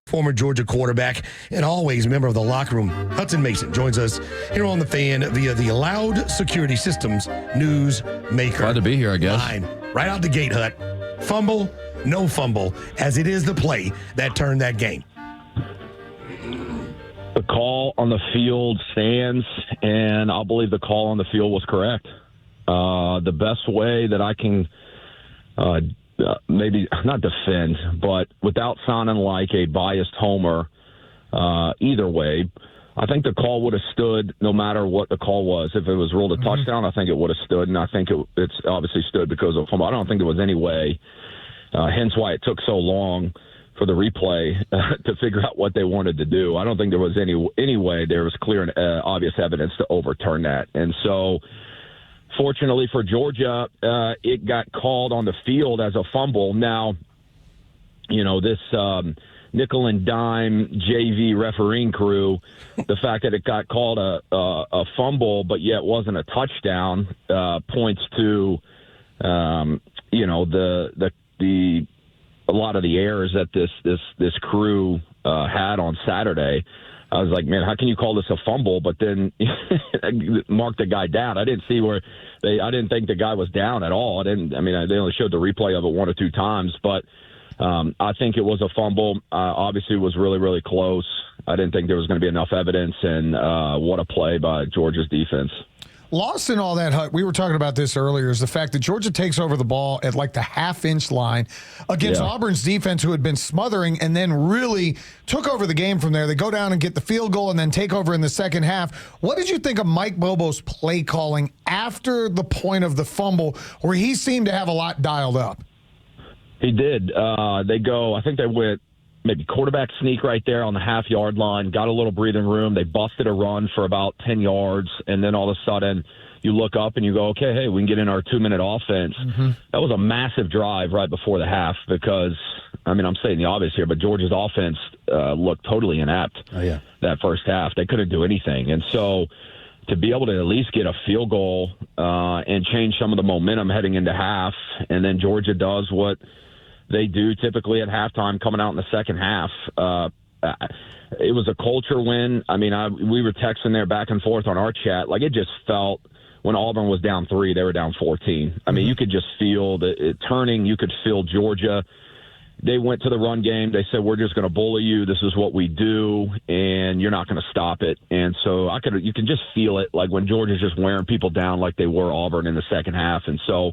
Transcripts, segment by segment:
former Georgia quarterback and always member of the locker room. Hutson Mason joins us here on The Fan via the Loud Security Systems news maker. Glad to be here, I guess. Right out the gate, Hut. Fumble, no fumble, as it is the play that turned that game. The call on the field stands, and I'll believe the call on the field was correct. The best way that I can maybe not defend, but without sounding like a biased homer, either way, I think the call would have stood no matter what the call was. If it was ruled a touchdown, I think it would have stood, and I think it's obviously stood because of fumble. I don't think there was any way, hence why it took so long for the replay to figure out what they wanted to do. I don't think there was any way there was clear and obvious evidence to overturn that. And so, fortunately for Georgia, it got called on the field as a fumble. Now, this nickel and dime JV refereeing crew, the fact that it got called a fumble but yet wasn't a touchdown points to, the a lot of the errors that this crew had on Saturday. I was like, man, how can you call this a fumble? But then mark the guy down. I didn't see where I didn't think the guy was down at all. They only showed the replay of it one or two times, but I think it was a fumble. Obviously, it was really, really close. I didn't think there was going to be enough evidence, and what a play by Georgia's defense. Lost in all that, Hut, we were talking about this earlier, is the fact that Georgia takes over the ball at like the half-inch line against Auburn's defense, who had been smothering, and then really took over the game from there. They go down and get the field goal and then take over in the second half. What did you think of Mike Bobo's play calling after the point of the fumble, where he seemed to have a lot dialed up? He did. I think they went maybe quarterback sneak right there on the half-yard line, got a little breathing room. They busted a run for about 10 yards, and then all of a sudden you look up and you go, okay, hey, we can get in our 2-minute offense. That was a massive drive right before the half because, I'm saying the obvious here, but Georgia's offense looked totally inept that first half. They couldn't do anything. And so to be able to at least get a field goal and change some of the momentum heading into half, and then Georgia does what they do typically at halftime coming out in the second half. It was a culture win. We were texting there back and forth on our chat. Like, it just felt when Auburn was down 3, they were down 14. You could just feel it turning. You could feel Georgia. They went to the run game. They said, we're just going to bully you. This is what we do, and you're not going to stop it. And so you can just feel it, like when Georgia's just wearing people down like they were Auburn in the second half. And so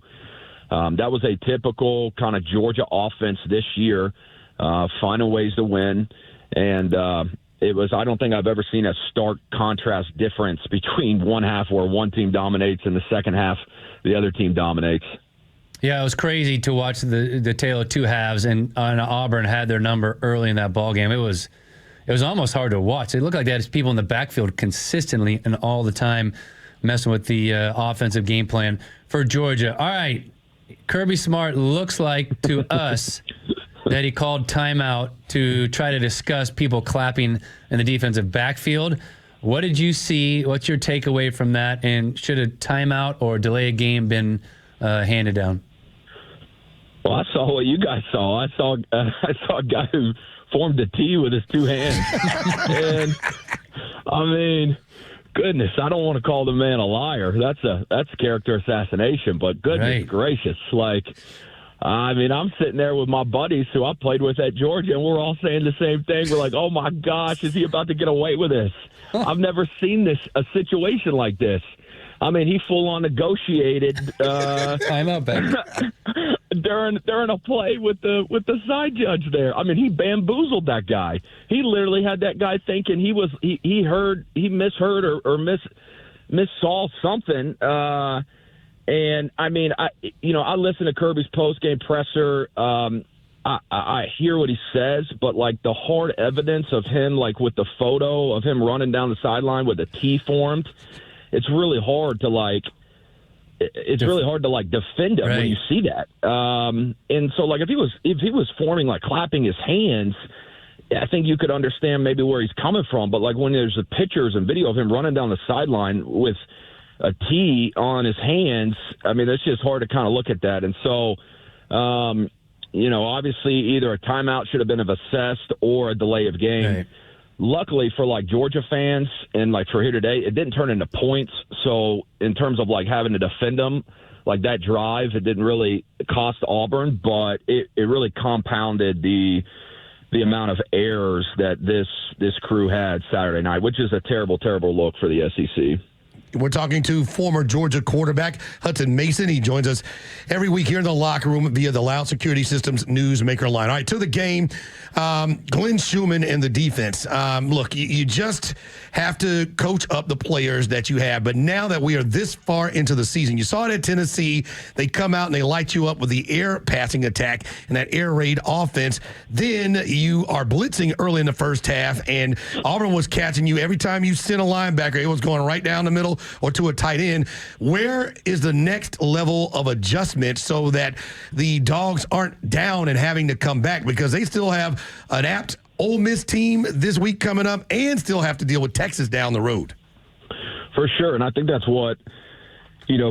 that was a typical kind of Georgia offense this year, finding ways to win. And I don't think I've ever seen a stark contrast difference between one half where one team dominates and the second half the other team dominates. Yeah, it was crazy to watch the tale of two halves, and Auburn had their number early in that ball game. It was almost hard to watch. It looked like they had people in the backfield consistently and all the time messing with the offensive game plan for Georgia. All right. Kirby Smart looks like to us that he called timeout to try to discuss people clapping in the defensive backfield. What did you see? What's your takeaway from that? And should a timeout or delay a game been handed down? Well, I saw what you guys saw. I saw a guy who formed a T with his two hands, and goodness, I don't want to call the man a liar. That's character assassination, but goodness gracious. I'm sitting there with my buddies who I played with at Georgia, and we're all saying the same thing. We're like, oh my gosh, is he about to get away with this? I've never seen a situation like this. He full on negotiated timeout back during a play with the side judge there. He bamboozled that guy. He literally had that guy thinking he misheard or missaw something. And I listen to Kirby's post game presser. I hear what he says, but the hard evidence of him, with the photo of him running down the sideline with a T formed, it's really hard to defend him when you see that. And so if he was forming clapping his hands, I think you could understand maybe where he's coming from. But when there's the pictures and video of him running down the sideline with a T on his hands, it's just hard to kind of look at that. And so, obviously either a timeout should have been assessed or a delay of game. Right. Luckily for Georgia fans and for here today, it didn't turn into points. So in terms of having to defend them, that drive, it didn't really cost Auburn, but it really compounded the amount of errors that this crew had Saturday night, which is a terrible, terrible look for the SEC. We're talking to former Georgia quarterback Hutson Mason. He joins us every week here in the locker room via the Loud Security Systems Newsmaker line. All right, to the game, Glenn Schumann and the defense. Look, you just have to coach up the players that you have. But now that we are this far into the season, you saw it at Tennessee. They come out and they light you up with the air passing attack and that air raid offense. Then you are blitzing early in the first half, and Auburn was catching you every time you sent a linebacker. It was going right down the middle or to a tight end. Where is the next level of adjustment so that the Dogs aren't down and having to come back? Because they still have an apt Ole Miss team this week coming up and still have to deal with Texas down the road. For sure, and I think that's what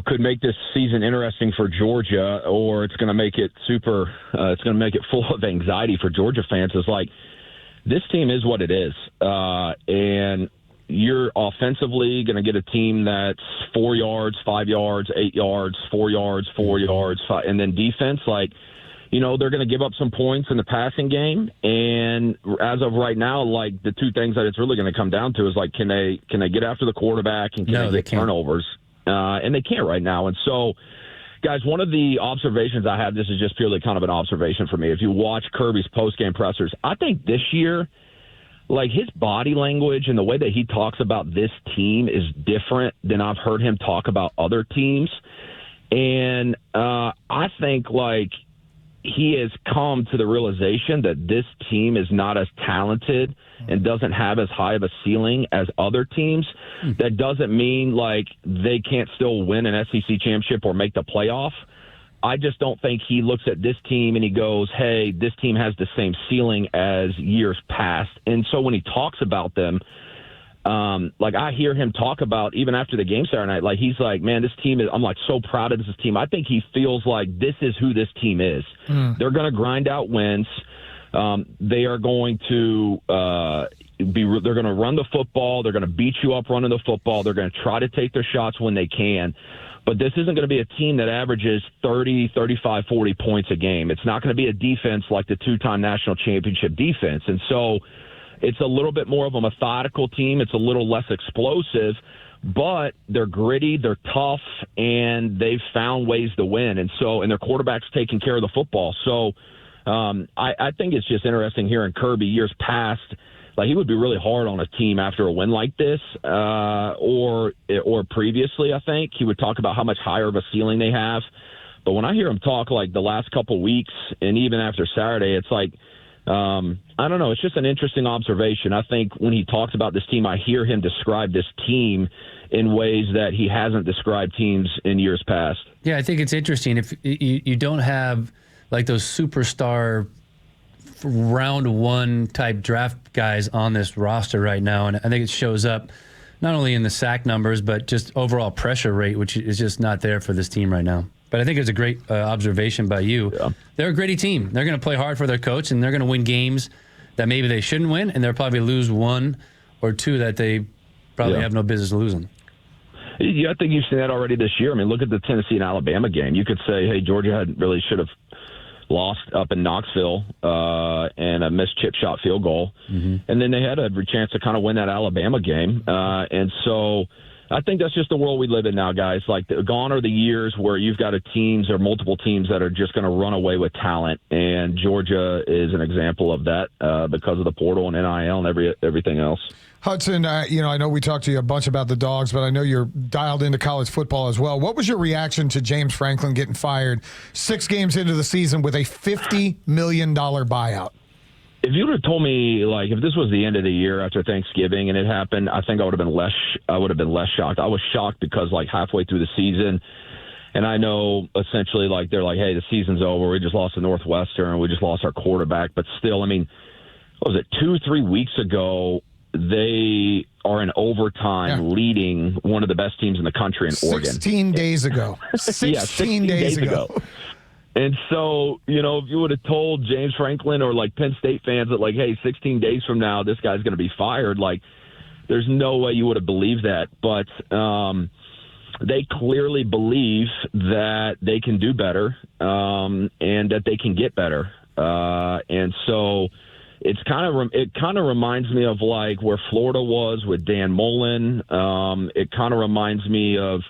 could make this season interesting for Georgia, or it's going to make it it's going to make it full of anxiety for Georgia fans. Is this team is what it is, and you're offensively going to get a team that's 4 yards, 5 yards, 8 yards, 4 yards, 4 yards, and then defense, they're going to give up some points in the passing game. And as of right now, the two things that it's really going to come down to is can they get after the quarterback and can they get turnovers? And they can't right now. And so, guys, one of the observations I have, this is just purely kind of an observation for me. If you watch Kirby's post-game pressers, I think this year, his body language and the way that he talks about this team is different than I've heard him talk about other teams. And I think, he has come to the realization that this team is not as talented and doesn't have as high of a ceiling as other teams. That doesn't mean they can't still win an SEC championship or make the playoff. I just don't think he looks at this team and he goes, hey, this team has the same ceiling as years past. And so when he talks about them, I hear him talk about, even after the game Saturday night, he's man, this team is, I'm so proud of this team. I think he feels like this is who this team is. They're going to grind out wins. They are going to they're going to run the football. They're going to beat you up running the football. They're going to try to take their shots when they can. But this isn't going to be a team that averages 30, 35, 40 points a game. It's not going to be a defense like the two-time national championship defense. And so it's a little bit more of a methodical team. It's a little less explosive, but they're gritty, they're tough, and they've found ways to win. And their quarterback's taking care of the football. So I think it's just interesting hearing Kirby years past. He would be really hard on a team after a win like this, or previously. I think he would talk about how much higher of a ceiling they have. But when I hear him talk the last couple weeks, and even after Saturday, it's I don't know. It's just an interesting observation. I think when he talks about this team, I hear him describe this team in ways that he hasn't described teams in years past. Yeah, I think it's interesting. If you don't have those superstar round one type draft guys on this roster right now, and I think it shows up not only in the sack numbers, but just overall pressure rate, which is just not there for this team right now. But I think it's a great observation by you. Yeah. They're a gritty team. They're going to play hard for their coach, and they're going to win games that maybe they shouldn't win, and they'll probably lose one or two that they probably have no business losing. Yeah, I think you've seen that already this year. I mean, look at the Tennessee and Alabama game. You could say, hey, Georgia should have lost up in Knoxville and a missed chip shot field goal. Mm-hmm. And then they had every chance to kind of win that Alabama game. And so I think that's just the world we live in now, guys. Gone are the years where you've got teams or multiple teams that are just going to run away with talent. And Georgia is an example of that because of the portal and NIL and everything else. Hutson, I know we talked to you a bunch about the Dogs, but I know you're dialed into college football as well. What was your reaction to James Franklin getting fired 6 games into the season with a $50 million buyout? If you would have told me, if this was the end of the year after Thanksgiving and it happened, I think I would have been less shocked. I was shocked because, halfway through the season, and I know essentially, they're hey, the season's over. We just lost to Northwestern. We just lost our quarterback. But still, I mean, what was it, 2-3 weeks ago, they are in overtime leading one of the best teams in the country in Oregon. 16 days ago. 16 days ago. And so, if you would have told James Franklin or like Penn State fans that like, hey, 16 days from now, this guy's going to be fired, like there's no way you would have believed that. But they clearly believe that they can do better and that they can get better. And so it kind of reminds me of like where Florida was with Dan Mullen. It kind of reminds me of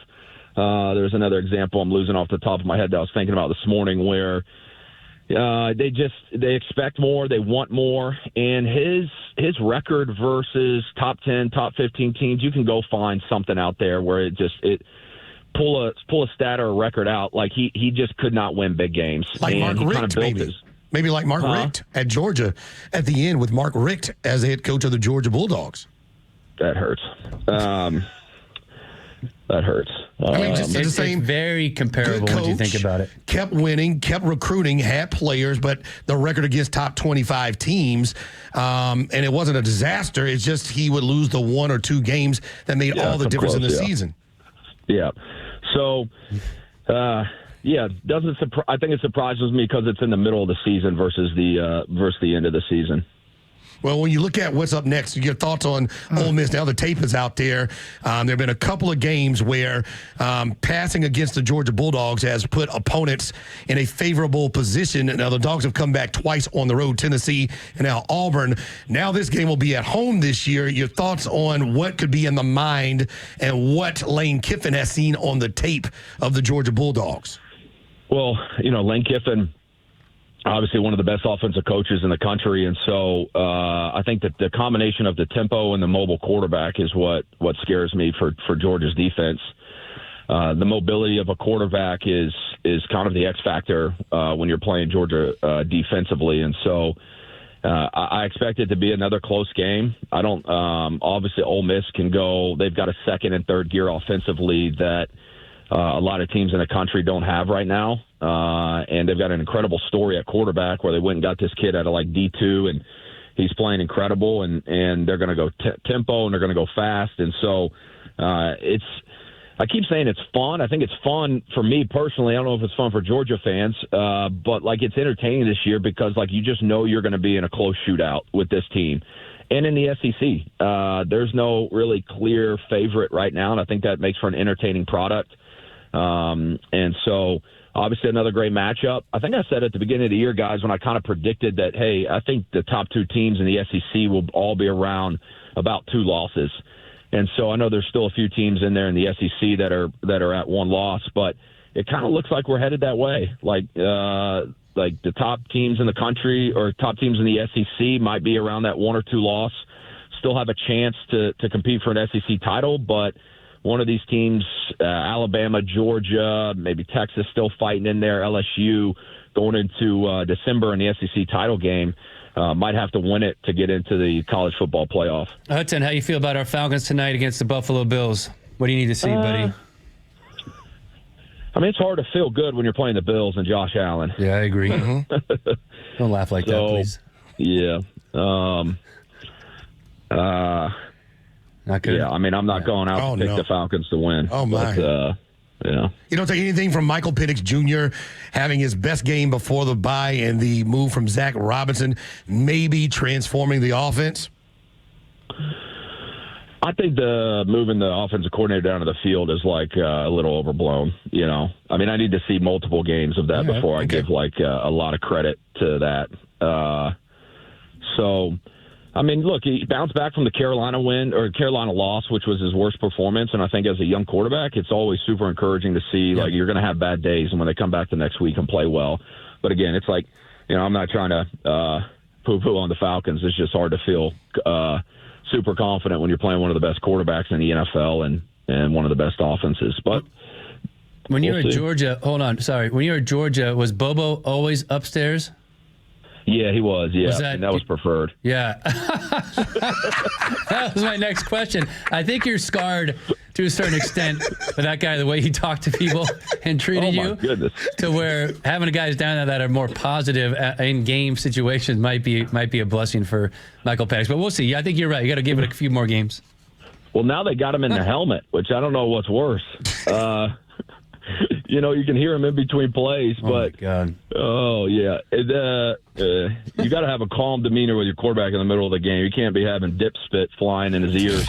there's another example I'm losing off the top of my head that I was thinking about this morning where they expect more, they want more, and his record versus top 10, top 15 teams, you can go find something out there where pull a stat or a record out. Like he just could not win big games. Like Mark Richt, maybe like Mark Richt at Georgia at the end with Mark Richt as the head coach of the Georgia Bulldogs. That hurts. That hurts. I mean, just the same. It's very comparable coach, when you think about it. Kept winning, kept recruiting, had players, but the record against top 25 teams, and it wasn't a disaster. It's just he would lose the one or two games that made all the difference in the season. Yeah. So, doesn't I think it surprises me because it's in the middle of the season versus the end of the season. Well, when you look at what's up next, your thoughts on Ole Miss. Now the tape is out there. There have been a couple of games where passing against the Georgia Bulldogs has put opponents in a favorable position. Now the Dogs have come back twice on the road, Tennessee and now Auburn. Now this game will be at home this year. Your thoughts on what could be in the mind and what Lane Kiffin has seen on the tape of the Georgia Bulldogs? Well, Lane Kiffin, obviously one of the best offensive coaches in the country, and so I think that the combination of the tempo and the mobile quarterback is what scares me for Georgia's defense. The mobility of a quarterback is kind of the X factor when you're playing Georgia defensively, and so I expect it to be another close game. I don't obviously Ole Miss can go. They've got a second and third gear offensively that a lot of teams in the country don't have right now. And they've got an incredible story at quarterback where they went and got this kid out of like D2 and he's playing incredible and they're going to go tempo and they're going to go fast. And so I keep saying it's fun. I think it's fun for me personally. I don't know if it's fun for Georgia fans, but like it's entertaining this year because like you just know you're going to be in a close shootout with this team. And in the SEC, there's no really clear favorite right now, and I think that makes for an entertaining product. And so obviously another great matchup. I think I said at the beginning of the year, guys, when I kind of predicted that, hey, I think the top two teams in the SEC will all be around about 2 losses. And so I know there's still a few teams in there in the SEC that are at 1 loss, but it kind of looks like we're headed that way. Like the top teams in the country or top teams in the SEC might be around that 1 or 2 loss, still have a chance to compete for an SEC title, but one of these teams, Alabama, Georgia, maybe Texas still fighting in there, LSU going into December in the SEC title game, might have to win it to get into the college football playoff. Hutson, how you feel about our Falcons tonight against the Buffalo Bills? What do you need to see, buddy? I mean, it's hard to feel good when you're playing the Bills and Josh Allen. Yeah, I agree. Don't laugh like that, please. Yeah. Not good. Yeah, I mean, I'm not going out to pick the Falcons to win. Oh, my. But, yeah. You don't take anything from Michael Penix Jr. having his best game before the bye and the move from Zach Robinson maybe transforming the offense? I think the moving the offensive coordinator down to the field is like a little overblown. I mean, I need to see multiple games of that before I give like a lot of credit to that. So, I mean, look, he bounced back from the Carolina loss, which was his worst performance. And I think as a young quarterback, it's always super encouraging to see like you're going to have bad days, and when they come back the next week and play well. But again, it's like, I'm not trying to poo-poo on the Falcons. It's just hard to feel super confident when you're playing one of the best quarterbacks in the NFL and one of the best offenses. But when you were at Georgia, when you were at Georgia, was Bobo always upstairs? Yeah, he was. Yeah, that was preferred. Yeah. That was my next question. I think you're scarred to a certain extent for that guy, the way he talked to people and treated you. Goodness. To where having guys down there that are more positive in game situations might be a blessing for Michael Penix. But we'll see. I think you're right. You got to give it a few more games. Well, now they got him in the helmet, which I don't know what's worse. you can hear him in between plays. Oh, but my God. Oh, yeah. You got to have a calm demeanor with your quarterback in the middle of the game. You can't be having dip spit flying in his ears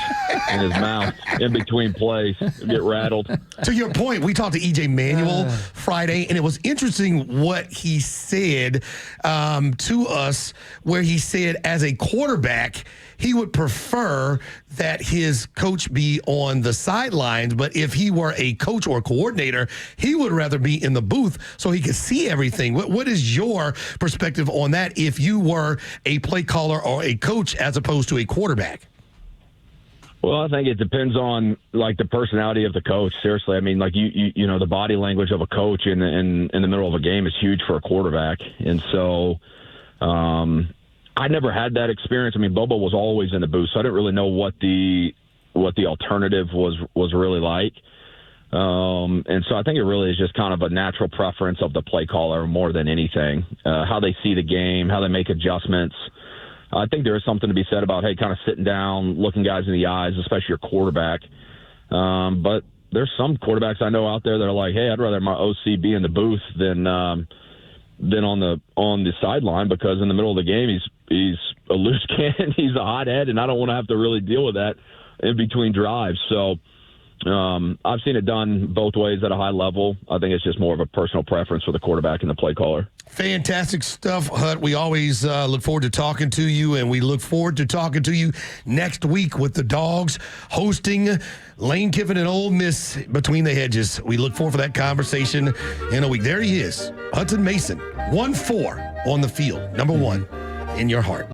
and his mouth in between plays. You get rattled. To your point, we talked to E.J. Manuel Friday, and it was interesting what he said to us, where he said as a quarterback, he would prefer that his coach be on the sidelines, but if he were a coach or coordinator, he would rather be in the booth so he could see everything. What is your perspective on that if you were a play caller or a coach as opposed to a quarterback? Well, I think it depends on like the personality of the coach. Seriously, I mean, like you know, the body language of a coach in the middle of a game is huge for a quarterback, and so I never had that experience. I mean, Bobo was always in the booth, so I didn't really know what the alternative was really like. And so I think it really is just kind of a natural preference of the play caller more than anything, how they see the game, how they make adjustments. I think there is something to be said about, hey, kind of sitting down, looking guys in the eyes, especially your quarterback. But there's some quarterbacks I know out there that are like, hey, I'd rather my OC be in the booth than on the sideline, because in the middle of the game he's a loose cannon, he's a hothead, and I don't want to have to really deal with that in between drives. So I've seen it done both ways at a high level. I think it's just more of a personal preference for the quarterback and the play caller. Fantastic stuff, Hut. We always look forward to talking to you, and we look forward to talking to you next week with the Dogs hosting Lane Kiffin and Ole Miss between the hedges. We look forward for that conversation in a week. There he is, Hutson Mason, 1-4 on the field, number one in your heart.